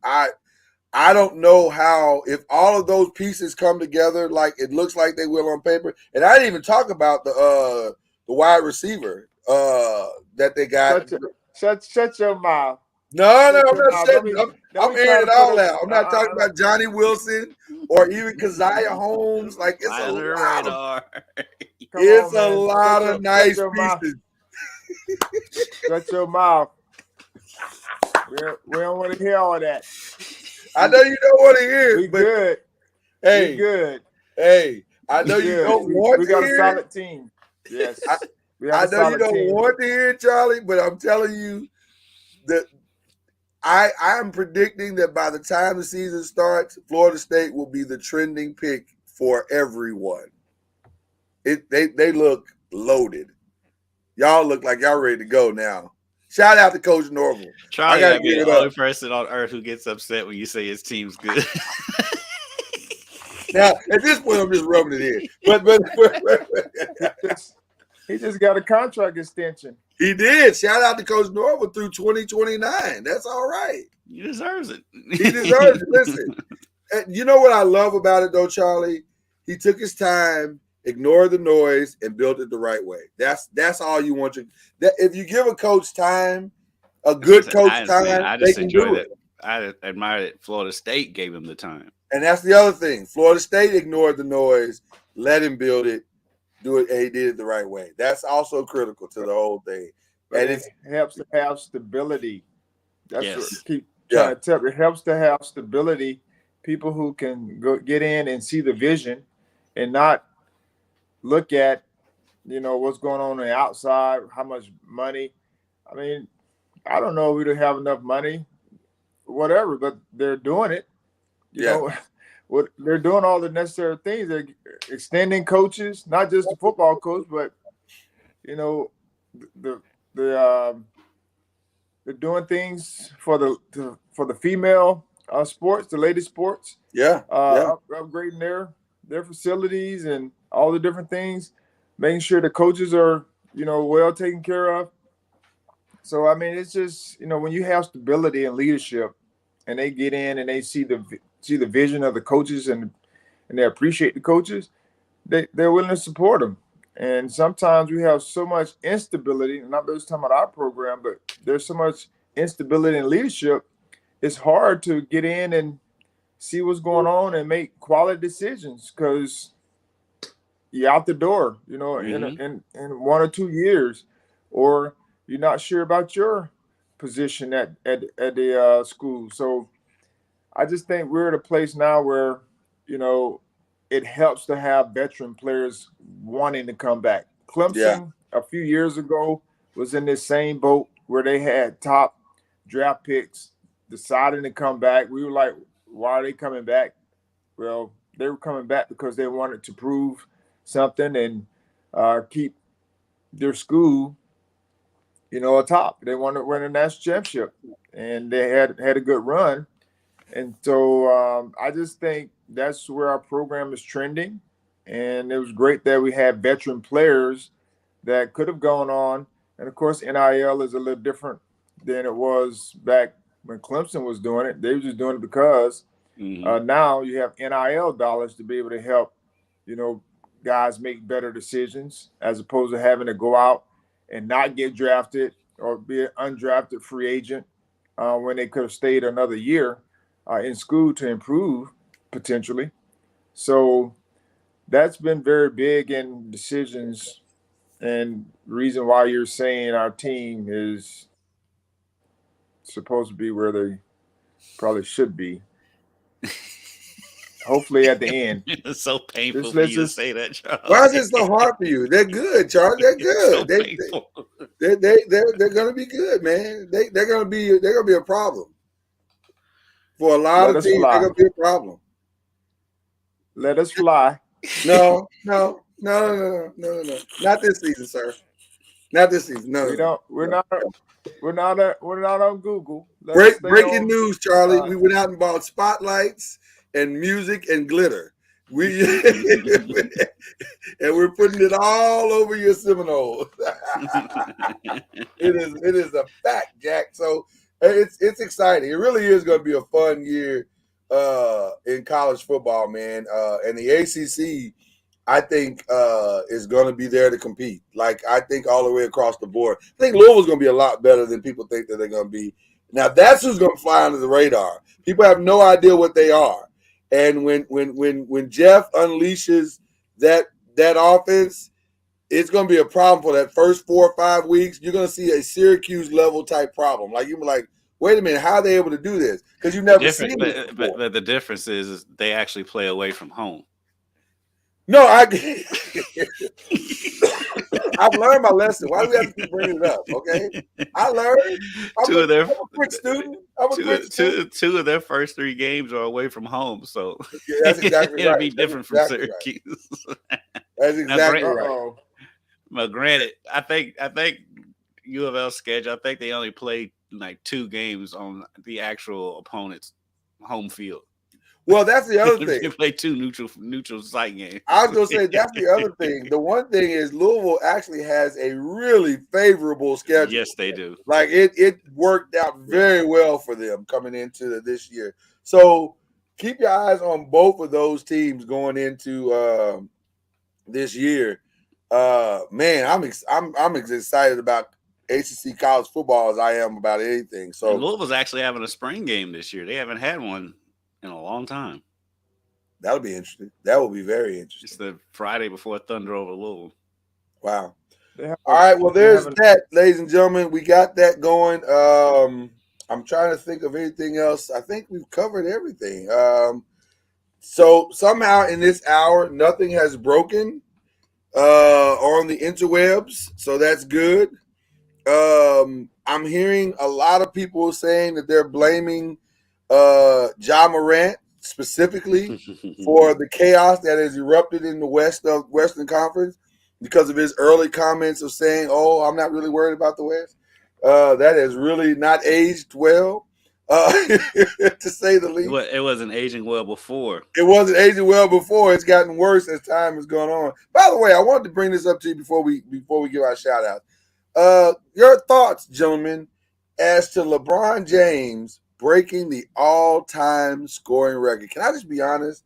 I don't know how, if all of those pieces come together like it looks like they will on paper. And I didn't even talk about the wide receiver that they got. Shut your mouth. No, I'm not shutting. I'm airing it all out. I'm not talking about Johnny Wilson or even Keziah Holmes. Like it's a lot of nice pieces. Shut your mouth. We don't want to hear all that. I know you don't want to hear it. Good. Hey, we good. Hey, I know you don't want to hear it. We got a solid team. Yes. I know you don't want to hear it, Charlie, but I'm telling you that I am predicting that by the time the season starts, Florida State will be the trending pick for everyone. They look loaded. Y'all look like y'all ready to go now. Shout out to Coach Norville. Charlie, I be the only person on earth who gets upset when you say his team's good. Now, at this point, I'm just rubbing it in. But he just got a contract extension. He did. Shout out to Coach Norville through 2029. That's all right. He deserves it. He deserves it. Listen, you know what I love about it, though, Charlie? He took his time, ignored the noise, and built it the right way. That's all you want. If you give a coach time, a good coach time, they can do it. I admire that Florida State gave him the time. And that's the other thing. Florida State ignored the noise, let him build it, do it, and he did it the right way. That's also critical to the whole thing. And it helps to have stability. That's what I keep trying to tell you. It helps to have stability, people who can get in and see the vision and not look at, what's going on the outside, how much money. I mean, I don't know if we don't have enough money, whatever, but they're doing it. You know, what they're doing all the necessary things. They're extending coaches, not just the football coach, but they're doing things for the female sports, the ladies sports. Upgrading their facilities and all the different things, making sure the coaches are well taken care of. So I mean, it's just when you have stability and leadership, and they get in and they see the vision of the coaches and they appreciate the coaches, they're willing to support them. And sometimes we have so much instability, and not just talking about our program, but there's so much instability in leadership. It's hard to get in and see what's going on and make quality decisions because you're out the door, in 1 or 2 years, or you're not sure about your position at the school. So I just think we're at a place now where, it helps to have veteran players wanting to come back. Clemson a few years ago was in this same boat where they had top draft picks deciding to come back. We were like, why are they coming back? Well, they were coming back because they wanted to prove something and keep their school, atop. They wanted to win a national championship, and they had a good run. And so I just think that's where our program is trending. And it was great that we had veteran players that could have gone on. And, of course, NIL is a little different than it was back when Clemson was doing it. They were just doing it because now you have NIL dollars to be able to help, guys make better decisions as opposed to having to go out and not get drafted or be an undrafted free agent when they could have stayed another year in school to improve potentially. So that's been very big in decisions, and the reason why you're saying our team is supposed to be where they probably should be. Hopefully, at the end. It's so painful Just for let's you to just say that, Charlie. Why is it so hard for you? They're good, Charlie. They're It's so good. painful. They're gonna be good, man. They're gonna be a problem for a lot let of us teams. They're fly. gonna be a problem. Let us fly. No. Not this season, sir. Not this season. No. We don't. We're not. We're not on Google. Breaking news, Charlie. We went out and bought spotlights and music and glitter. We and we're putting it all over your Seminoles. It is a fact, Jack. So it's exciting. It really is going to be a fun year in college football, man. And the ACC, I think, is going to be there to compete. Like, I think all the way across the board. I think Louisville's going to be a lot better than people think that they're going to be. Now, that's who's going to fly under the radar. People have no idea what they are. And when Jeff unleashes that offense, it's going to be a problem for that first 4 or 5 weeks. You're going to see a Syracuse level type problem. Like, you're like, wait a minute, how are they able to do this? Because you've never seen it before. But the difference is they actually play away from home. No, I've learned my lesson. Why do we have to keep bringing it up? Okay, I learned. I'm a quick student. Two of their first 3 games are away from home, so yeah, that's exactly it'll right. be different from Syracuse. Right. That's exactly right. But granted, I think U of L's schedule, I think they only played like 2 games on the actual opponent's home field. Well, that's the other thing. They play 2 neutral site games. I was going to say that's the other thing. The one thing is Louisville actually has a really favorable schedule. Yes, they do. Like it worked out very well for them coming into this year. So keep your eyes on both of those teams going into this year. Man, I'm as excited about ACC college football as I am about anything. So and Louisville's actually having a spring game this year. They haven't had one in a long time. That'll be interesting. That will be very interesting. It's the Friday before Thunder over Louisville. Wow. All right. Well, there's that, ladies and gentlemen. We got that going. I'm trying to think of anything else. I think we've covered everything. So somehow in this hour, nothing has broken on the interwebs. So that's good. I'm hearing a lot of people saying that they're blaming Ja Morant specifically for the chaos that has erupted in the Western Conference because of his early comments of saying, "Oh, I'm not really worried about the West." That has really not aged well, to say the least. It wasn't aging well before. It wasn't aging well before. It's gotten worse as time has gone on. By the way, I wanted to bring this up to you before we give our shout out. Your thoughts, gentlemen, as to LeBron James breaking the all-time scoring record. Can I just be honest?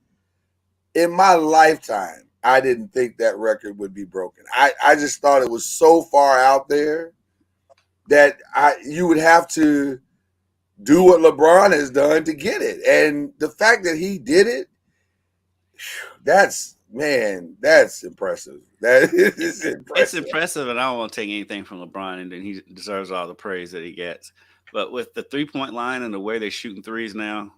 In my lifetime, I didn't think that record would be broken. I just thought it was so far out there that you would have to do what LeBron has done to get it. And the fact that he did it, that's impressive. That is impressive. It's impressive, and I don't want to take anything from LeBron, and then he deserves all the praise that he gets. But with the 3-point line and the way they're shooting threes now,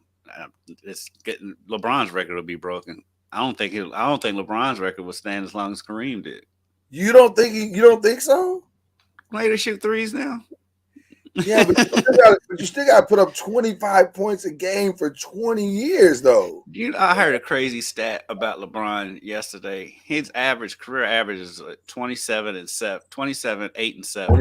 it's getting LeBron's record will be broken. I don't think LeBron's record will stand as long as Kareem did. You don't think so? Way to shoot threes now. Yeah, but you still got to put up 25 points a game for 20 years, though. I heard a crazy stat about LeBron yesterday. His career average is 27, 8, and 7. 27, 8, and 7.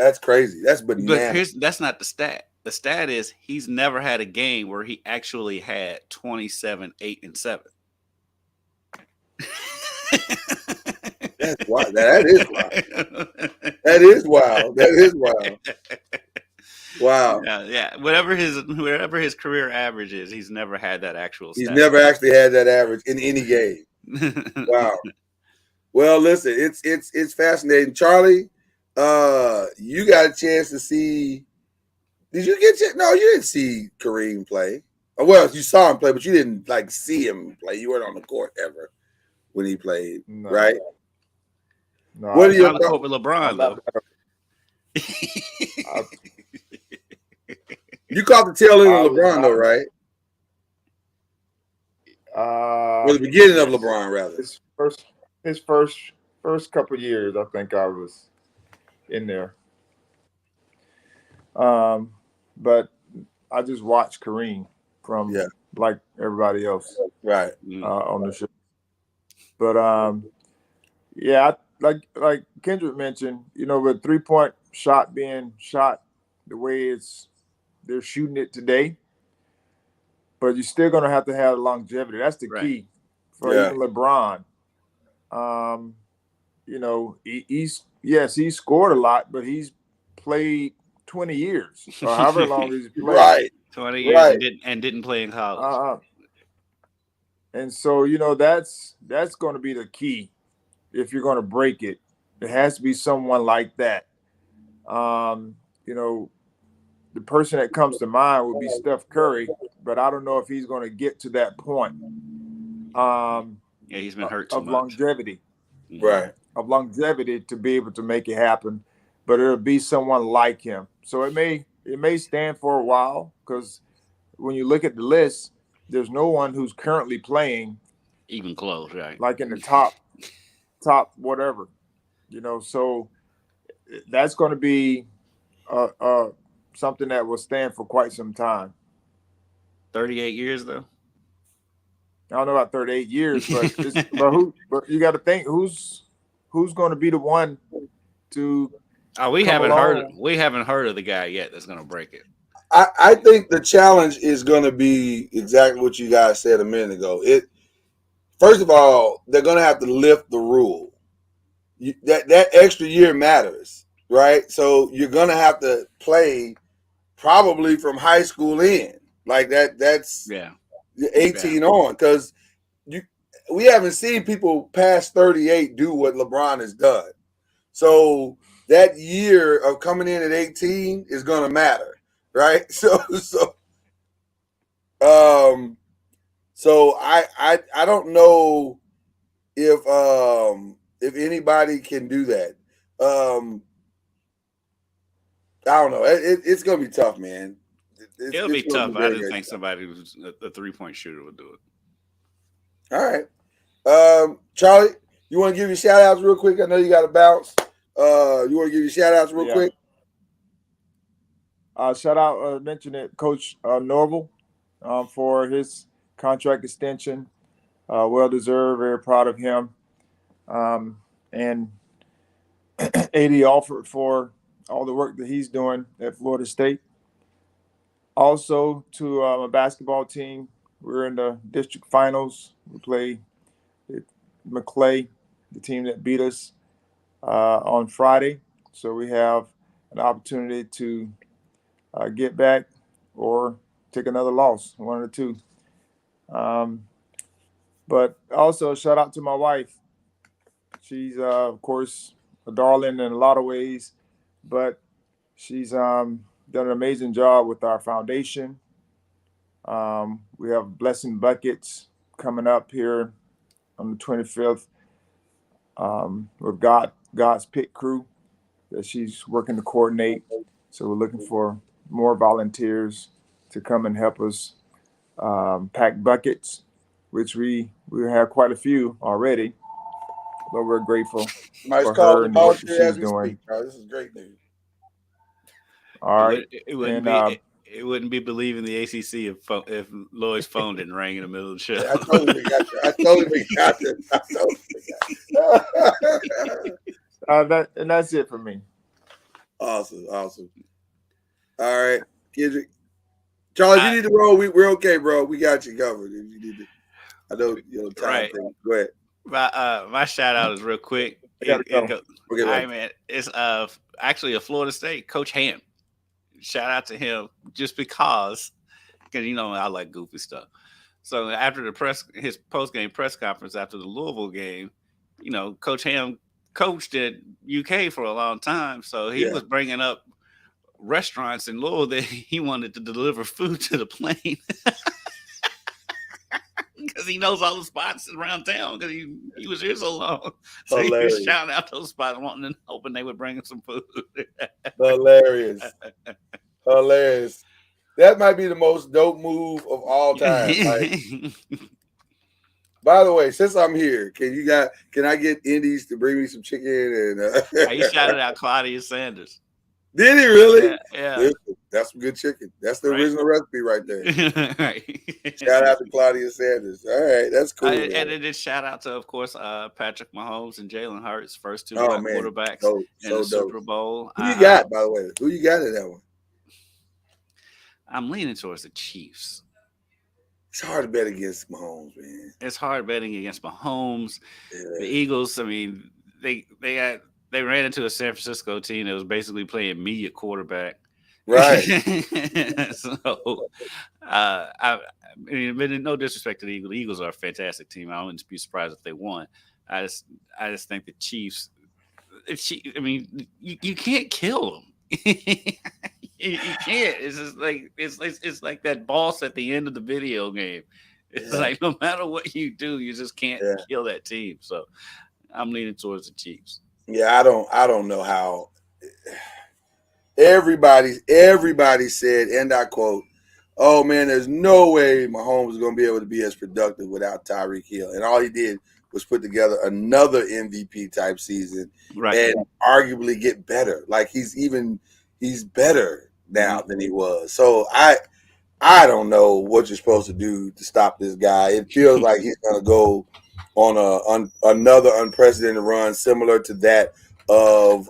That's crazy. That's bananas. But that's not the stat. The stat is he's never had a game where he actually had 27, 8, and 7. That's wild. That is wild. That is wild. That is wild. Wow. Yeah. Whatever his career average is, he's never had that actual stat. He's never actually had that average in any game. Wow. Well, listen, it's fascinating. Charlie, you got a chance to see. Did you no, you didn't see Kareem play. Well, you saw him play, but you didn't see him play. You weren't on the court ever. when he played, No. right? No, What are He's your on the court with LeBron, though. You caught the tail end of LeBron, though, right? Or the beginning of LeBron, rather. His first couple years, I think I was in there. But I just watched Kareem from like everybody else, right, on the show. But yeah, like Kendrick mentioned, you know, with 3-point shot being shot the way they're shooting it today, but you're still gonna have to have longevity. That's the key for even LeBron. You know, he scored a lot, but he's played 20 years or however long he's played. Right. 20 years and didn't play in college. And so, you know, that's going to be the key. If you're going to break it, it has to be someone like that. You know, the person that comes to mind would be Steph Curry, but I don't know if he's going to get to that point. He's been hurt too much. Longevity. Right. Of longevity to be able to make it happen, but it'll be someone like him. So it may stand for a while, because when you look at the list, there's no one who's currently playing even close, right? Like in the top whatever, you know. So that's going to be something that will stand for quite some time. 38 years, though. I don't know about 38 years, but you got to think who's going to be the one to. We haven't heard of the guy yet that's going to break it. I think the challenge is going to be exactly what you guys said a minute ago. First of all, they're going to have to lift the rule. That extra year matters, right? So you're going to have to play probably from high school in, like that. That's 18 on, because we haven't seen people past 38 do what LeBron has done. So that year of coming in at 18 is going to matter, right? So I don't know if anybody can do that. I don't know. It's going to be tough, man. It'll be tough. I didn't think somebody who's a 3-point shooter would do it. All right. Charlie, you want to give your shout outs real quick? I know you got to bounce. You want to give your shout outs real quick? Shout out, mention it, Coach Norval, for his contract extension. Well deserved. Very proud of him. And AD Alford for all the work that he's doing at Florida State. Also to my basketball team, we're in the district finals. We play McClay, the team that beat us on Friday. So we have an opportunity to get back or take another loss, one of the two. But also shout out to my wife. She's, of course, a darling in a lot of ways, but she's done an amazing job with our foundation. We have Blessing Buckets coming up here on the 25th with God's Pit Crew that she's working to coordinate. So we're looking for more volunteers to come and help us pack buckets, which we have quite a few already, but we're grateful for her and the work that she's doing. This is great news. All right. It wouldn't be BLEAV in the ACC if Lloyd's phone didn't ring in the middle of the show. I totally forgot that. And that's it for me. Awesome. All right, Kendrick. Charles, you need to roll. We're okay, bro. We got you covered. If you need to, I know time. Right. Go ahead. My shout out is real quick. Man, it's actually a Florida State, Coach Ham. Shout out to him just because I like goofy stuff. So after his post-game press conference after the Louisville game, Coach Ham coached at UK for a long time, so he was bringing up restaurants in Louisville that he wanted to deliver food to the plane. because he knows all the spots around town because he was here so long. So Hilarious. he was shouting out those spots, hoping they would bring him some food. Hilarious. That might be the most dope move of all time. Like, by the way, since I'm here, can I get Indies to bring me some chicken? And He shouted out Claudia Sanders. Did he really? Yeah. Listen, that's some good chicken. That's the original recipe right there. Right. Shout out to Claudia Sanders. All right, that's cool. And it did shout out to, of course, Patrick Mahomes and Jalen Hurts, first two quarterbacks in the Super Bowl. Who you got, by the way? Who you got in that one? I'm leaning towards the Chiefs. It's hard to bet against Mahomes, man. It's hard betting against Mahomes. Yeah. The Eagles, I mean, they ran into a San Francisco team that was basically playing me at quarterback. Right. So, I mean, no disrespect to the Eagles are a fantastic team. I wouldn't be surprised if they won. I just think the Chiefs. I mean, you can't kill them. You can't. It's just like it's like that boss at the end of the video game. It's like no matter what you do, you just can't kill that team. So I'm leaning towards the Chiefs. Yeah, I don't know how. Everybody said, and I quote, "Oh man, there's no way Mahomes is going to be able to be as productive without Tyreek Hill." And all he did was put together another MVP type season, and arguably get better. Like he's better now than he was. So I don't know what you're supposed to do to stop this guy. It feels like he's going to go on another unprecedented run, similar to that of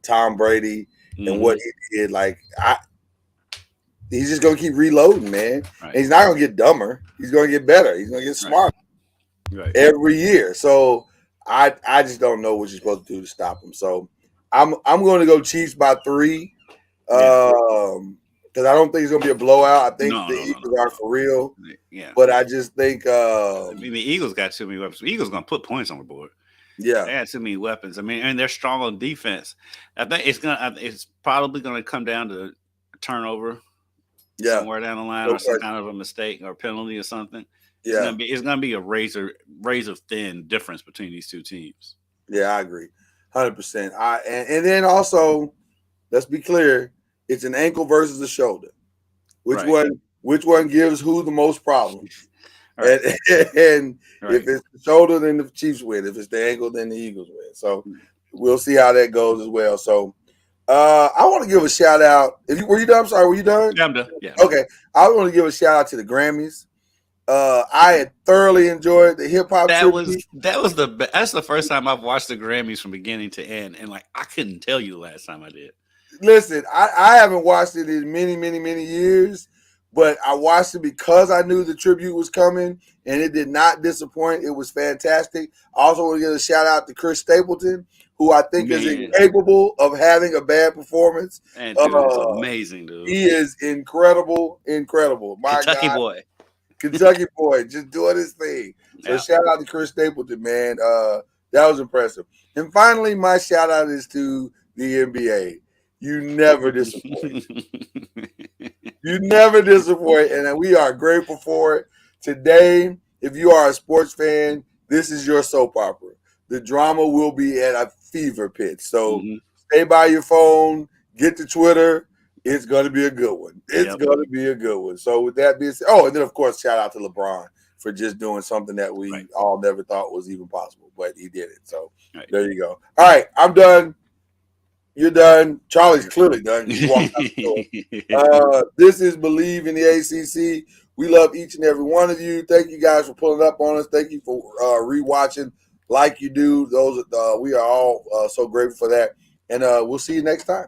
Tom Brady and what he did. Like he's just going to keep reloading, man. Right. And he's not going to get dumber. He's going to get better. He's going to get smarter every year. So I just don't know what you're supposed to do to stop him. So I'm going to go Chiefs by 3 because I don't think it's going to be a blowout. I think the Eagles are for real. Yeah. But I just think I mean, the Eagles got too many weapons. The Eagles going to put points on the board. Yeah. They had too many weapons. I mean, and they're strong on defense. I think it's probably going to come down to a turnover somewhere down the line or some kind of a mistake or penalty or something. Yeah. It's going to be a razor thin difference between these two teams. Yeah, I agree. 100%. And then also, let's be clear, it's an ankle versus a shoulder. Which one gives who the most problems? Right. And if it's the shoulder, then the Chiefs win. If it's the ankle, then the Eagles win. So we'll see how that goes as well. So I want to give a shout out. Were you done? I'm sorry. Were you done? Yeah, I'm done. Yeah. Okay. I want to give a shout out to the Grammys. I had thoroughly enjoyed the hip hop. That's the first time I've watched the Grammys from beginning to end, and like I couldn't tell you the last time I did. Listen, I haven't watched it in many, many, many years, but I watched it because I knew the tribute was coming, and it did not disappoint. It was fantastic. I also want to give a shout out to Chris Stapleton, who I think is incapable of having a bad performance. And dude, it's amazing, dude. He is incredible. My Kentucky God. boy. Kentucky boy, just doing his thing. So shout out to Chris Stapleton, man. That was impressive. And finally, my shout out is to the NBA. You never disappoint. You never disappoint, and we are grateful for it. Today, if you are a sports fan, this is your soap opera. The drama will be at a fever pitch. So stay by your phone, get to Twitter. It's going to be a good one. It's going to be a good one. So with that being said, and then, of course, shout out to LeBron for just doing something that we all never thought was even possible, but he did it. So there you go. All right, I'm done. You're done. Charlie's clearly done. He walked out the door. This is BLEAV in the ACC. We love each and every one of you. Thank you guys for pulling up on us. Thank you for rewatching like you do. We are all so grateful for that. And we'll see you next time.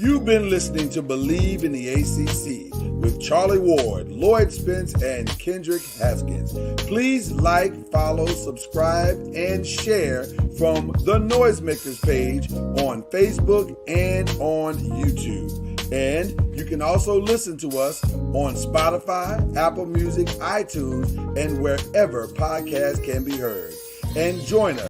You've been listening to BLEAV in the ACC with Charlie Ward, Lloyd Spence, and Kendrick Haskins. Please like, follow, subscribe, and share from the Noisemakers page on Facebook and on YouTube. And you can also listen to us on Spotify, Apple Music, iTunes, and wherever podcasts can be heard. And join us